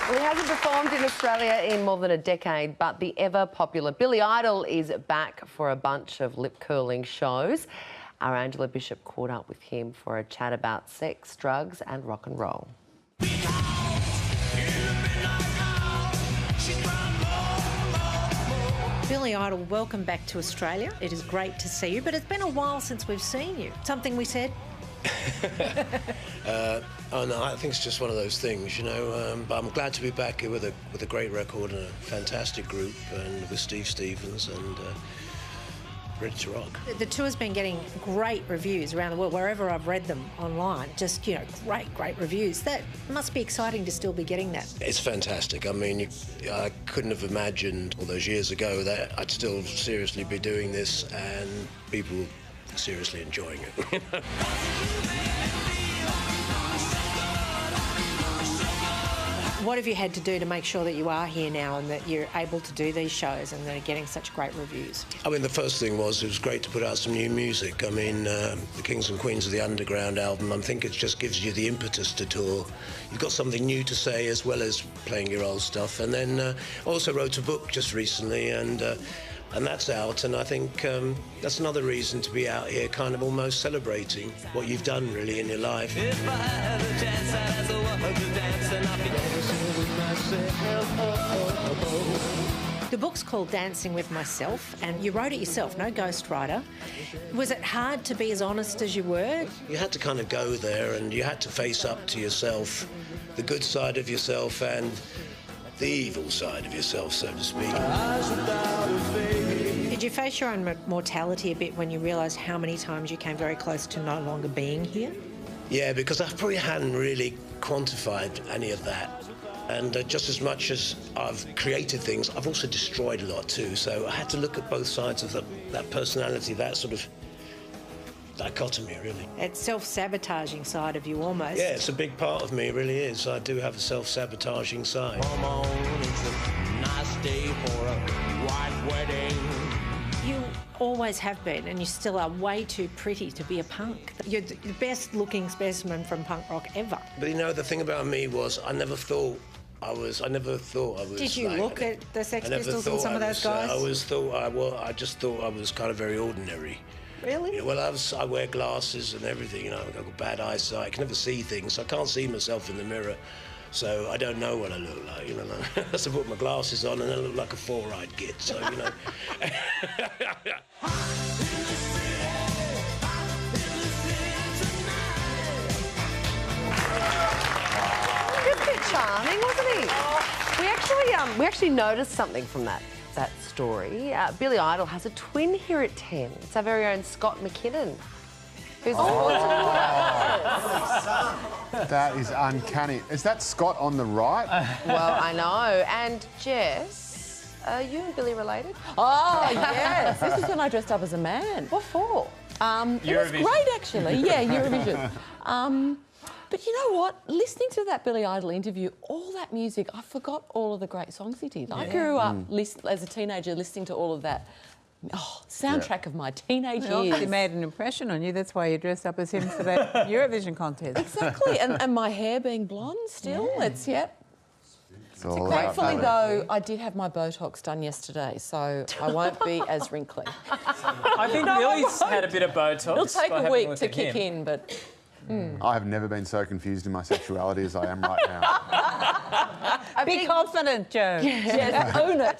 Well, he hasn't performed in Australia in more than a decade, but the ever-popular Billy Idol is back for a bunch of lip-curling shows. Our Angela Bishop caught up with him for a chat about sex, drugs and rock and roll. Billy Idol, welcome back to Australia. It is great to see you, but it's been a while since we've seen you. Something we said? Oh no, I think it's just one of those things, you know. But I'm glad to be back here with a great record and a fantastic group, and with Steve Stevens, and ready to rock. The tour's been getting great reviews around the world, wherever I've read them online. Just, you know, great reviews. That must be exciting to still be getting that. It's fantastic. I mean, I couldn't have imagined all those years ago that I'd still seriously be doing this and people seriously enjoying it. What have you had to do to make sure that you are here now and that you're able to do these shows and that are getting such great reviews? I mean, the first thing was it was great to put out some new music. I mean, the Kings and Queens of the Underground album, I think it just gives you the impetus to tour. You've got something new to say as well as playing your old stuff. And then I also wrote a book just recently, and that's out, and I think that's another reason to be out here kind of almost celebrating what you've done really in your life. If I had a chance, I'd ask the world to dance and I'd be dancing with myself. The book's called Dancing with Myself, and you wrote it yourself, no ghostwriter. Was it hard to be as honest as you were? You had to kind of go there, and you had to face up to yourself, the good side of yourself and the evil side of yourself, so to speak. Did you face your own mortality a bit when you realised how many times you came very close to no longer being here? Yeah, because I probably hadn't really quantified any of that. And just as much as I've created things, I've also destroyed a lot too. So I had to look at both sides of that personality, that sort of dichotomy, really. That self-sabotaging side of you, almost. Yeah, it's a big part of me, it really is. I do have a self-sabotaging side. Come on, it's a nice day for a white wedding. You always have been, and you still are way too pretty to be a punk. You're the best-looking specimen from punk rock ever. But you know, the thing about me was I never thought I was. Did you look at the Sex Pistols and some of those guys? I just thought I was kind of very ordinary. Really? Yeah, well, I wear glasses and everything, you know, I've got bad eyesight, I can never see things, so I can't see myself in the mirror, so I don't know what I look like, you know. So I put my glasses on and I look like a four-eyed git, so, you know. He was a bit charming, wasn't he? We actually noticed something from that story. Billy Idol has a twin here at 10. It's our very own Scott McKinnon, who's That is uncanny. Is that Scott on the right? Well, I know. And Jess, are you and Billy related? Oh, yes. This is when I dressed up as a man. What for? It was great, actually. Yeah, Eurovision. But you know what? Listening to that Billy Idol interview, all that music, I forgot all of the great songs he did. Yeah. I grew up as a teenager listening to all of that soundtrack of my teenage years. He made an impression on you. That's why you dressed up as him for that Eurovision contest. Exactly. and my hair being blonde still. Yeah. It's, yep. Thankfully, though, I did have my Botox done yesterday, so I won't be as wrinkly. I think Billy's had a bit of Botox. It'll take a week to kick in, but... I have never been so confused in my sexuality as I am right now. Be confident, Joe. Yes, own it.